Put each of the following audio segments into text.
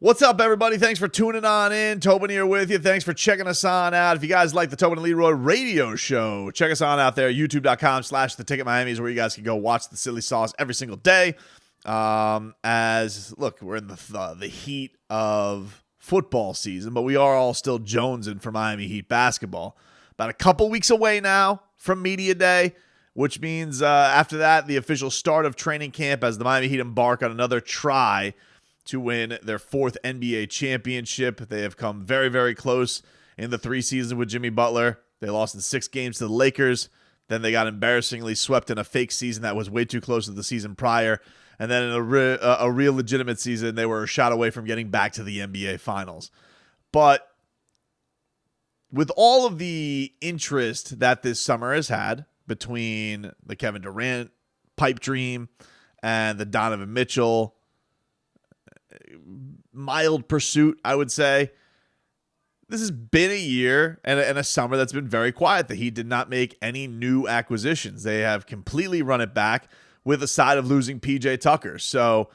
What's up, everybody? Thanks for tuning on in. Tobin here with you. Thanks for checking us on out. If you guys like the Tobin and Leroy radio show, check us on out there. YouTube.com/TheTicketMiami is where you guys can go watch the silly sauce every single day. Look, we're in the heat of football season, but we are all still jonesing for Miami Heat basketball. About a couple weeks away now from Media Day, which means after that, the official start of training camp as the Miami Heat embark on another try to win their fourth NBA championship. They have come very, very close in the 3 seasons with Jimmy Butler. They lost in 6 games to the Lakers. Then they got embarrassingly swept in a fake season that was way too close to the season prior. And then in a real legitimate season, they were a shot away from getting back to the NBA Finals. But with all of the interest that this summer has had between the Kevin Durant pipe dream and the Donovan Mitchell mild pursuit, I would say, this has been a year and a summer that's been very quiet. The Heat did not make any new acquisitions. They have completely run it back with the side of losing PJ Tucker. So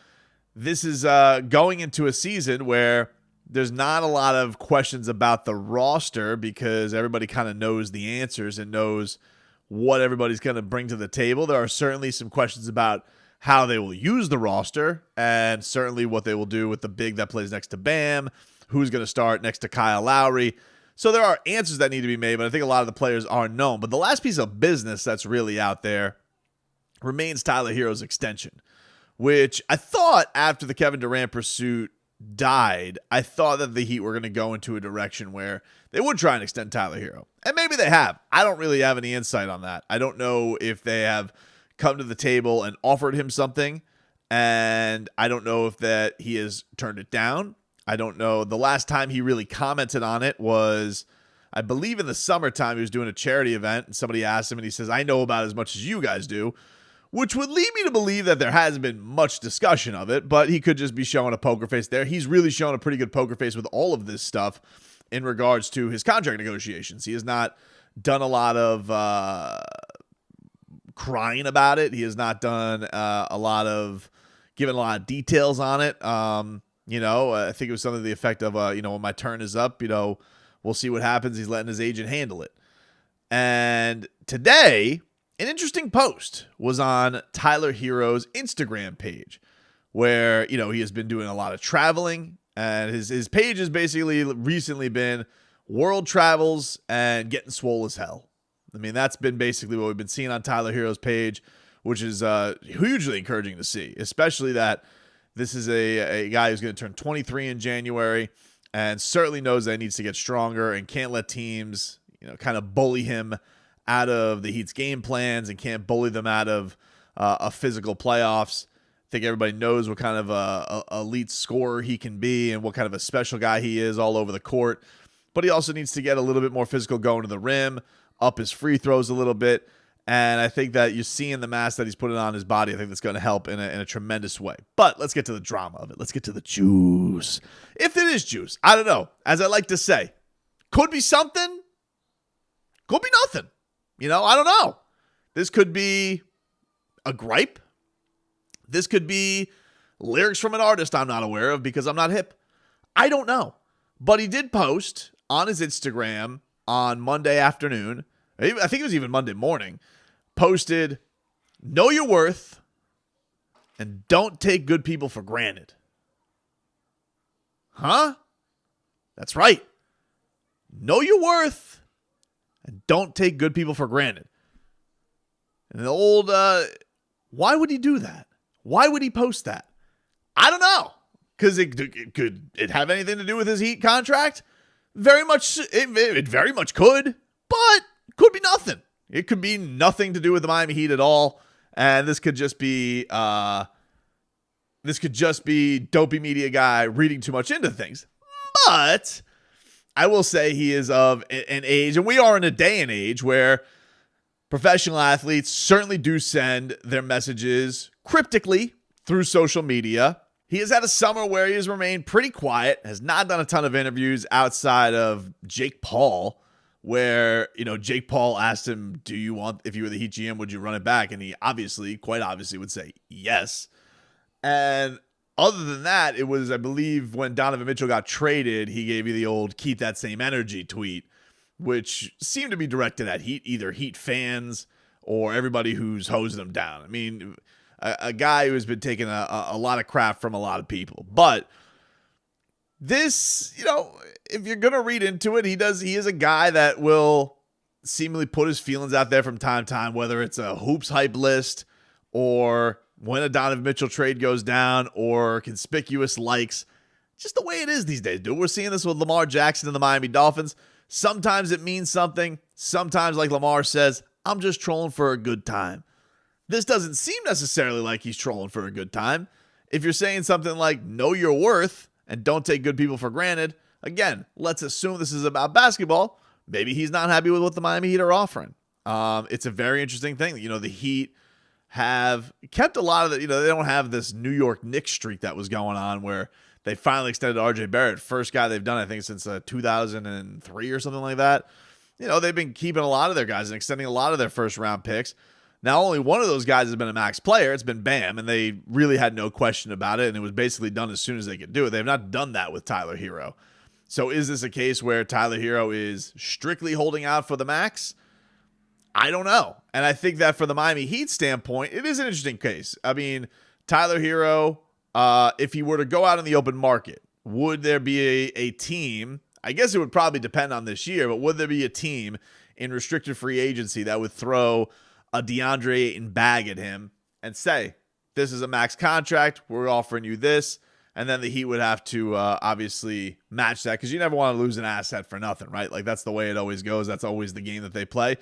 this is going into a season where there's not a lot of questions about the roster because everybody kind of knows the answers and knows what everybody's going to bring to the table. There are certainly some questions about how they will use the roster and certainly what they will do with the big that plays next to Bam, who's going to start next to Kyle Lowry. So there are answers that need to be made, but I think a lot of the players are known. But the last piece of business that's really out there remains Tyler Herro's extension, which I thought after the Kevin Durant pursuit died, I thought that the Heat were going to go into a direction where they would try and extend Tyler Herro. And maybe they have. I don't really have any insight on that. I don't know if they have come to the table and offered him something, and I don't know if that he has turned it down. I don't know. The last time he really commented on it was, I believe, in the summertime. He was doing a charity event, and somebody asked him, and he says, "I know about as much as you guys do," which would lead me to believe that there hasn't been much discussion of it, but he could just be showing a poker face there. He's really shown a pretty good poker face with all of this stuff in regards to his contract negotiations. He has not done a lot of crying about it. He has not done given a lot of details on it. I think it was something to the effect of, when my turn is up, we'll see what happens. He's letting his agent handle it. And today, an interesting post was on Tyler Herro's Instagram page where, he has been doing a lot of traveling, and his page has basically recently been world travels and getting swole as hell. I mean, that's been basically what we've been seeing on Tyler Herro's page, which is hugely encouraging to see, especially that this is a guy who's going to turn 23 in January and certainly knows that he needs to get stronger and can't let teams, kind of bully him out of the Heat's game plans and can't bully them out of a physical playoffs. I think everybody knows what kind of a elite scorer he can be and what kind of a special guy he is all over the court. But he also needs to get a little bit more physical going to the rim, up his free throws a little bit. And I think that you're seeing the mass that he's putting on his body. I think that's going to help in a tremendous way. But let's get to the drama of it. Let's get to the juice. If it is juice, I don't know. As I like to say, could be something, could be nothing. I don't know. This could be a gripe. This could be lyrics from an artist I'm not aware of because I'm not hip. I don't know. But he did post on his Instagram on Monday afternoon, I think it was even Monday morning, posted, "Know your worth and don't take good people for granted." Huh? That's right. Know your worth and don't take good people for granted. And the old, why would he do that? Why would he post that? I don't know. Because could it have anything to do with his Heat contract? Very much, it very much could, but could be nothing. It could be nothing to do with the Miami Heat at all, and this could just be dopey media guy reading too much into things. But I will say he is of an age, and we are in a day and age where professional athletes certainly do send their messages cryptically through social media. He has had a summer where he has remained pretty quiet, has not done a ton of interviews outside of Jake Paul, where, Jake Paul asked him, if you were the Heat GM, would you run it back? And he quite obviously would say yes. And Other than that, it was, I believe, when Donovan Mitchell got traded, he gave you the old keep that same energy tweet, which seemed to be directed at either Heat fans or everybody who's hosing him down. I mean, a guy who has been taking a lot of crap from a lot of people. But this, if you're going to read into it, he is a guy that will seemingly put his feelings out there from time to time, whether it's a hoops hype list or when a Donovan Mitchell trade goes down or conspicuous likes. Just the way it is these days, dude. We're seeing this with Lamar Jackson and the Miami Dolphins. Sometimes it means something. Sometimes, like Lamar says, I'm just trolling for a good time. This doesn't seem necessarily like he's trolling for a good time. If you're saying something like, know your worth and don't take good people for granted, again, let's assume this is about basketball. Maybe he's not happy with what the Miami Heat are offering. It's a very interesting thing. The Heat have kept a lot of the, they don't have this New York Knicks streak that was going on where they finally extended RJ Barrett. First guy they've done, I think, since 2003 or something like that. They've been keeping a lot of their guys and extending a lot of their first round picks. Now, only one of those guys has been a max player. It's been Bam, and they really had no question about it, and it was basically done as soon as they could do it. They have not done that with Tyler Herro. So is this a case where Tyler Herro is strictly holding out for the max? I don't know. And I think that for the Miami Heat standpoint, it is an interesting case. I mean, Tyler Herro, if he were to go out in the open market, would there be a team? I guess it would probably depend on this year, but would there be a team in restricted free agency that would throw a DeAndre Ayton bag at him and say, this is a max contract, we're offering you this, and then the Heat would have to obviously match that, because you never want to lose an asset for nothing, right? Like, that's the way it always goes. That's always the game that they play.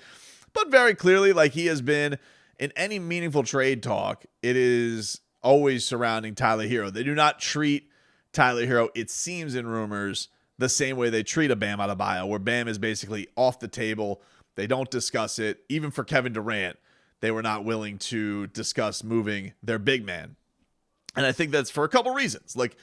But very clearly, like, he has been in any meaningful trade talk, it is always surrounding Tyler Herro. They do not treat Tyler Herro, it seems in rumors, the same way they treat a Bam Adebayo, where Bam is basically off the table. They don't discuss it. Even for Kevin Durant, they were not willing to discuss moving their big man. And I think that's for a couple reasons. Like,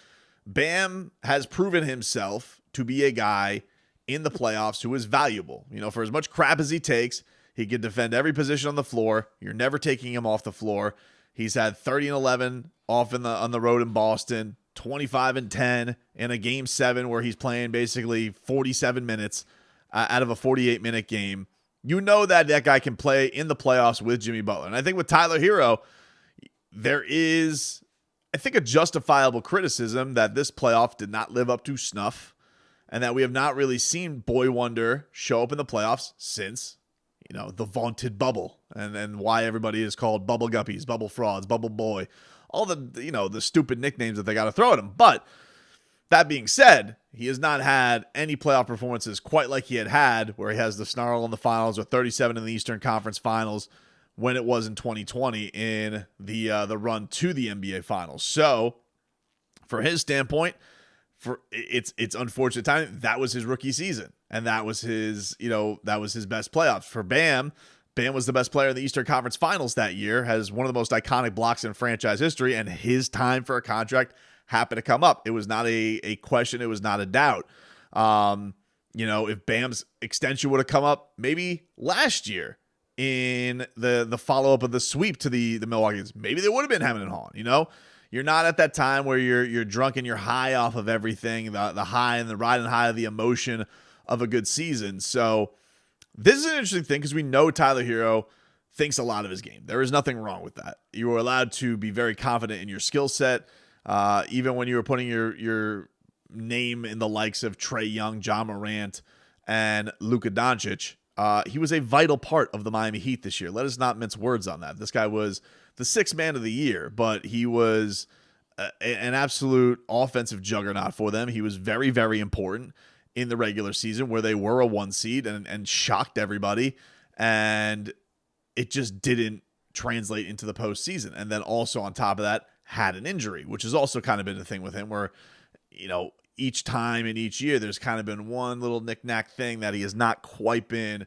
Bam has proven himself to be a guy in the playoffs who is valuable. For as much crap as he takes, he can defend every position on the floor. You're never taking him off the floor. He's had 30-11 off on the road in Boston, 25-10 in a game 7 where he's playing basically 47 minutes out of a 48-minute game. That guy can play in the playoffs with Jimmy Butler. And I think with Tyler Herro, there is, I think, a justifiable criticism that this playoff did not live up to snuff and that we have not really seen Boy Wonder show up in the playoffs since, the vaunted bubble and why everybody is called Bubble Guppies, Bubble Frauds, Bubble Boy, all the, the stupid nicknames that they got to throw at him. But that being said, he has not had any playoff performances quite like he had where he has the snarl in the finals or 37 in the Eastern Conference Finals when it was in 2020 in the run to the NBA Finals. So, for his standpoint, it's unfortunate time. That was his rookie season, and that was his best playoffs. For Bam was the best player in the Eastern Conference Finals that year, has one of the most iconic blocks in franchise history, and his time for a contract happened to come up. It was not a question. It was not a doubt. If Bam's extension would have come up maybe last year in the follow-up of the sweep to the Milwaukee Bucks, maybe they would have been hemming and hawing. You're not at that time where you're drunk and you're high off of everything, the high and the riding high of the emotion of a good season. So this is an interesting thing because we know Tyler Herro thinks a lot of his game. There is nothing wrong with that. You are allowed to be very confident in your skill set. Even when you were putting your name in the likes of Trae Young, John Morant, and Luka Doncic, he was a vital part of the Miami Heat this year. Let us not mince words on that. This guy was the 6th man of the year, but he was an absolute offensive juggernaut for them. He was very, very important in the regular season where they were a 1 seed and shocked everybody. And it just didn't translate into the postseason. And then also on top of that, had an injury, which has also kind of been the thing with him where, each time in each year, there's kind of been one little knick-knack thing that he has not quite been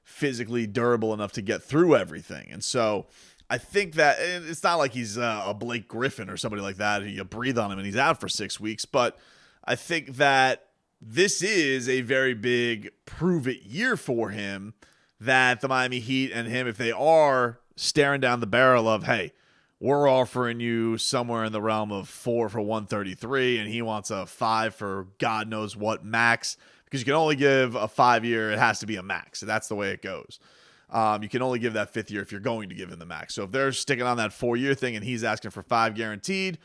physically durable enough to get through everything. And so I think that it's not like he's a Blake Griffin or somebody like that. You breathe on him and he's out for 6 weeks. But I think that this is a very big prove-it year for him that the Miami Heat and him, if they are staring down the barrel of, hey, we're offering you somewhere in the realm of 4 for 133, and he wants a 5 for God knows what max, because you can only give a 5-year. It has to be a max. That's the way it goes. You can only give that 5th year if you're going to give him the max. So if they're sticking on that 4-year thing and he's asking for 5 guaranteed,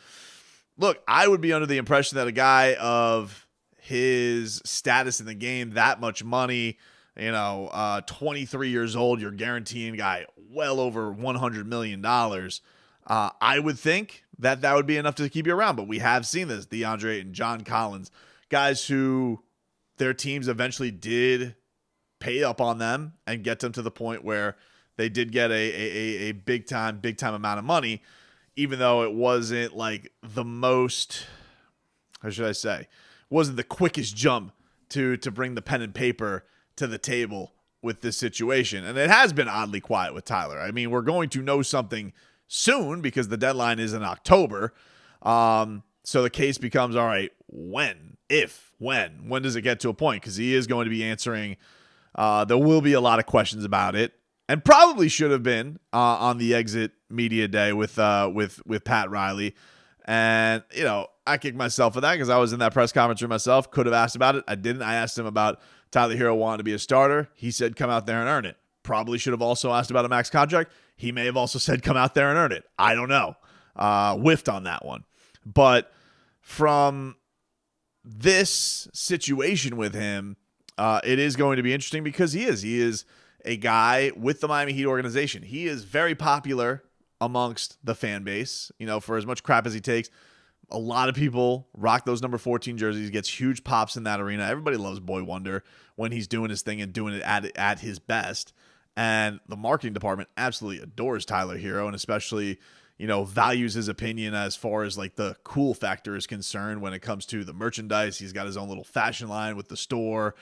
look, I would be under the impression that a guy of his status in the game, that much money, 23 years old, you're guaranteeing a guy well over $100 million. I would think that would be enough to keep you around. But we have seen this, DeAndre and John Collins, guys who their teams eventually did pay up on them and get them to the point where they did get a big time amount of money, even though it wasn't like the most, how should I say, wasn't the quickest jump to bring the pen and paper to the table with this situation. And it has been oddly quiet with Tyler. I mean, we're going to know something soon because the deadline is in October. So the case becomes, all right, when does it get to a point? Because he is going to be answering. There will be a lot of questions about it, and probably should have been on the exit media day with Pat Riley. And I kicked myself for that because I was in that press conference room myself. Could have asked about it. I didn't. I asked him about Tyler Herro wanting to be a starter. He said, come out there and earn it. Probably should have also asked about a max contract. He may have also said, come out there and earn it. I don't know. Whiffed on that one. But from this situation with him, it is going to be interesting because he is a guy with the Miami Heat organization. He is very popular amongst the fan base, for as much crap as he takes. A lot of people rock those number 14 jerseys, gets huge pops in that arena. Everybody loves Boy Wonder when he's doing his thing and doing it at his best. And the marketing department absolutely adores Tyler Herro, and especially, values his opinion as far as like the cool factor is concerned when it comes to the merchandise. He's got his own little fashion line with the store.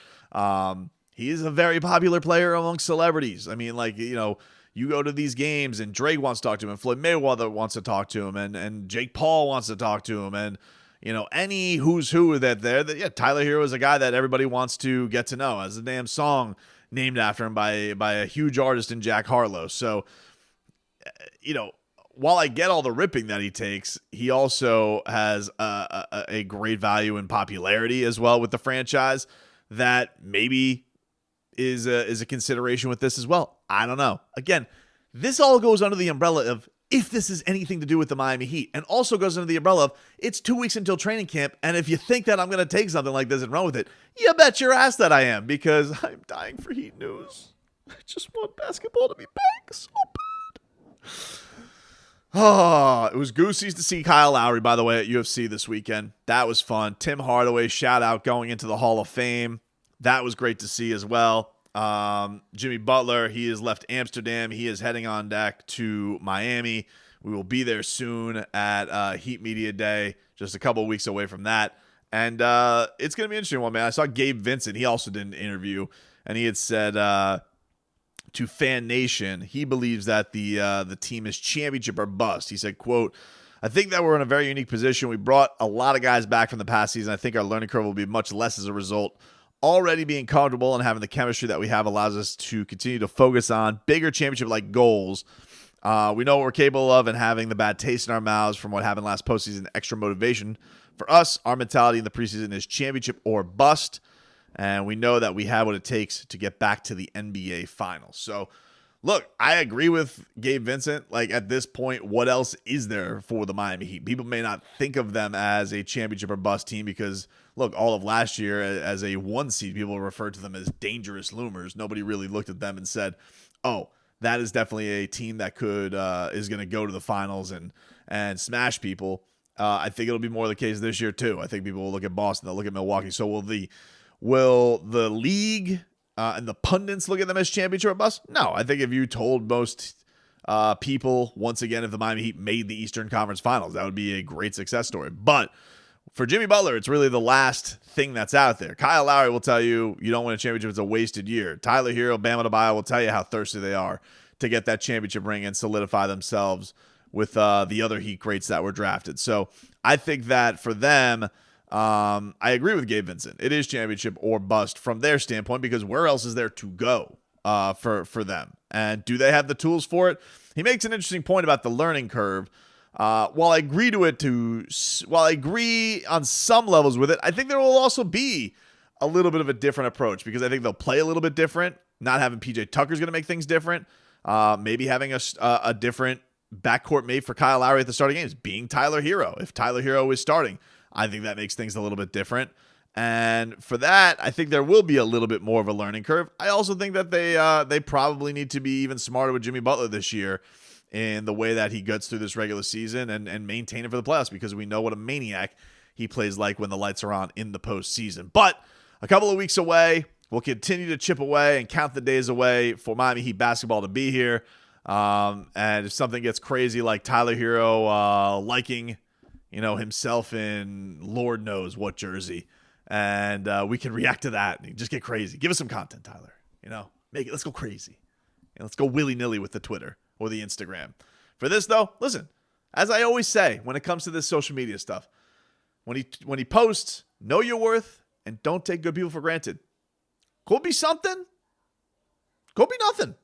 He is a very popular player among celebrities. I mean, you go to these games and Drake wants to talk to him, and Floyd Mayweather wants to talk to him, and Jake Paul wants to talk to him, and any who's who Tyler Herro is a guy that everybody wants to get to know. Has a damn song named after him by a huge artist in Jack Harlow. So, while I get all the ripping that he takes, he also has a great value in popularity as well with the franchise that maybe is a consideration with this as well. I don't know. Again, this all goes under the umbrella of if this is anything to do with the Miami Heat, and also goes under the umbrella of it's 2 weeks until training camp, and if you think that I'm going to take something like this and run with it, you bet your ass that I am, because I'm dying for Heat news. I just want basketball to be back so bad. Oh, it was goosies to see Kyle Lowry, by the way, at UFC this weekend. That was fun. Tim Hardaway, shout out, going into the Hall of Fame. That was great to see as well. Jimmy Butler, he has left Amsterdam. He is heading on deck to Miami. We will be there soon at Heat Media Day, just a couple of weeks away from that. And it's going to be an interesting one, man. I saw Gabe Vincent. He also did an interview, and he had said to Fan Nation, he believes that the team is championship or bust. He said, quote, I think that we're in a very unique position. We brought a lot of guys back from the past season. I think our learning curve will be much less as a result. Already being comfortable and having the chemistry that we have allows us to continue to focus on bigger championship-like goals. We know what we're capable of, and having the bad taste in our mouths from what happened last postseason, extra motivation. For us, our mentality in the preseason is championship or bust, and we know that we have what it takes to get back to the NBA Finals. So, look, I agree with Gabe Vincent. At this point, what else is there for the Miami Heat? People may not think of them as a championship or bust team because, look, all of last year as a 1 seed, people referred to them as dangerous loomers. Nobody really looked at them and said, oh, that is definitely a team that is going to go to the finals and smash people. I think it'll be more the case this year too. I think people will look at Boston, they'll look at Milwaukee. So will the league and the pundits look at them as championship or bust? No, I think if you told most people, once again, if the Miami Heat made the Eastern Conference Finals, that would be a great success story. But for Jimmy Butler, it's really the last thing that's out there. Kyle Lowry will tell you don't win a championship, it's a wasted year. Tyler Herro, Bam Adebayo will tell you how thirsty they are to get that championship ring and solidify themselves with the other Heat greats that were drafted. So I think that for them, I agree with Gabe Vincent. It is championship or bust from their standpoint, because where else is there to go for them? And do they have the tools for it? he makes an interesting point about the learning curve. While I agree on some levels with it, I think there will also be a little bit of a different approach because I think they'll play a little bit different. Not having PJ Tucker's going to make things different. Maybe having a different backcourt made for Kyle Lowry at the starting games, being Tyler Herro. If Tyler Herro is starting, I think that makes things a little bit different. And for that, I think there will be a little bit more of a learning curve. I also think that they probably need to be even smarter with Jimmy Butler this year in the way that he gets through this regular season and maintain it for the playoffs, because we know what a maniac he plays like when the lights are on in the postseason. But a couple of weeks away, we'll continue to chip away and count the days away for Miami Heat basketball to be here. And if something gets crazy like Tyler Herro liking, himself in Lord knows what jersey, and we can react to that and just get crazy. Give us some content, Tyler. Make it. Let's go crazy. Let's go willy-nilly with the Twitter or the Instagram. For this, though, listen, as I always say when it comes to this social media stuff, when he posts, know your worth and don't take good people for granted. Could be something. Could be nothing.